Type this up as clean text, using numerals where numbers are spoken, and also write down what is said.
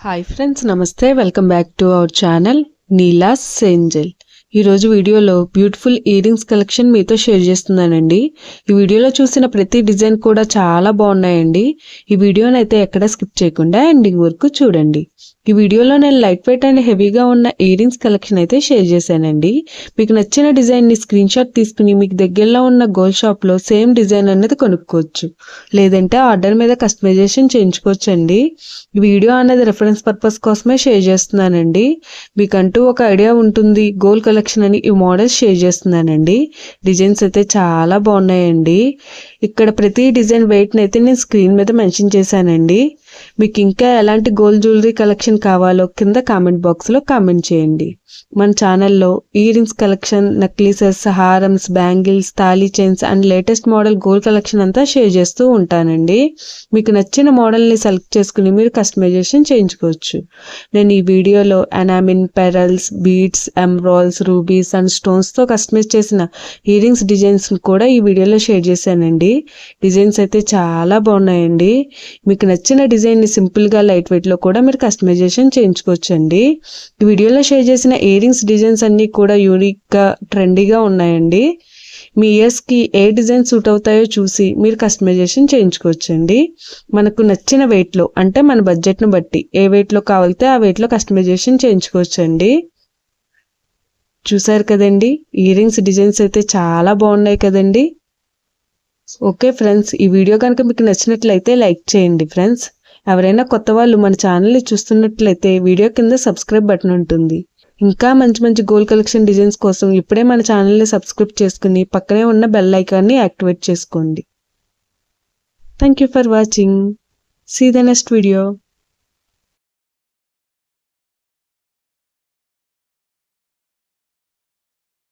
Hi friends, నమస్తే. Welcome back to our channel Neela's Angel. ఈరోజు వీడియోలో బ్యూటిఫుల్ ఇయర్ రింగ్స్ కలెక్షన్ మీతో షేర్ చేస్తున్నానండి. ఈ వీడియోలో చూసిన ప్రతి డిజైన్ కూడా చాలా బాగున్నాయండి. ఈ వీడియోని అయితే ఎక్కడ స్కిప్ చేయకుండా ఎండింగ్ వరకు చూడండి. ఈ వీడియోలో నేను లైట్ వెయిట్ అండ్ హెవీగా ఉన్న ఇయర్ రింగ్స్ కలెక్షన్ అయితే షేర్ చేశానండి. మీకు నచ్చిన డిజైన్ని స్క్రీన్ షాట్ తీసుకుని మీకు దగ్గరలో ఉన్న గోల్డ్ షాప్లో సేమ్ డిజైన్ అనేది కొనుక్కోవచ్చు, లేదంటే ఆర్డర్ మీద కస్టమైజేషన్ చేయించుకోవచ్చు అండి. ఈ వీడియో అనేది రెఫరెన్స్ పర్పస్ కోసమే షేర్ చేస్తున్నానండి. మీకంటూ ఒక ఐడియా ఉంటుంది గోల్డ్ కలెక్షన్ అని ఈ మోడల్స్ షేర్ చేస్తున్నానండి. డిజైన్స్ అయితే చాలా బాగున్నాయండి. ఇక్కడ ప్రతి డిజైన్ వెయిట్ని అయితే నేను స్క్రీన్ మీద మెన్షన్ చేశానండి. మీకు ఇంకా ఎలాంటి గోల్డ్ జ్యువెలరీ కలెక్షన్ కావాలో కింద కామెంట్ బాక్స్లో కామెంట్ చేయండి. మన ఛానల్లో ఇయర్ రింగ్స్ కలెక్షన్, నెక్లెసెస్, హారమ్స్, బ్యాంగిల్స్, తాళీ chains and latest model gold collection అంతా షేర్ చేస్తూ ఉంటానండి. మీకు నచ్చిన మోడల్ని సెలెక్ట్ చేసుకుని మీరు కస్టమైజేషన్ చేయించుకోవచ్చు. నేను ఈ వీడియోలో enamel, pearls, beads, emeralds, rubies and స్టోన్స్తో కస్టమైజ్ చేసిన ఇయర్ రింగ్స్ డిజైన్స్ కూడా ఈ వీడియోలో షేర్ చేశానండి. డిజైన్స్ అయితే చాలా బాగున్నాయండి. మీకు నచ్చిన డిజైన్ని సింపుల్గా లైట్ వెయిట్లో కూడా మీరు కస్టమైజేషన్ చేయించుకోవచ్చండి. ఈ వీడియోలో షేర్ చేసిన ఇయర్ రింగ్స్ డిజైన్స్ అన్నీ కూడా యూనిక్గా, ట్రెండీగా ఉన్నాయండి. మీ ఇయర్స్కి ఏ డిజైన్ సూట్ అవుతాయో చూసి మీరు కస్టమైజేషన్ చేయించుకోవచ్చండి. మనకు నచ్చిన వెయిట్లో, అంటే మన బడ్జెట్ను బట్టి ఏ వెయిట్లో కావాలితే ఆ వెయిట్లో కస్టమైజేషన్ చేయించుకోవచ్చండి. చూసారు కదండి, ఇయర్ రింగ్స్ డిజైన్స్ అయితే చాలా బాగున్నాయి కదండి. ఓకే ఫ్రెండ్స్, ఈ వీడియో కనుక మీకు నచ్చినట్లయితే లైక్ చేయండి ఫ్రెండ్స్. ఎవరైనా కొత్త వాళ్ళు మన ఛానల్ని చూస్తున్నట్లయితే వీడియో కింద సబ్స్క్రైబ్ బటన్ ఉంటుంది. ఇంకా మంచి మంచి గోల్డ్ కలెక్షన్ డిజైన్స్ కోసం ఇప్పుడే మన ఛానల్ని సబ్స్క్రైబ్ చేసుకుని పక్కనే ఉన్న బెల్ ఐకాన్ని యాక్టివేట్ చేసుకోండి. Thank you for watching. See the next video.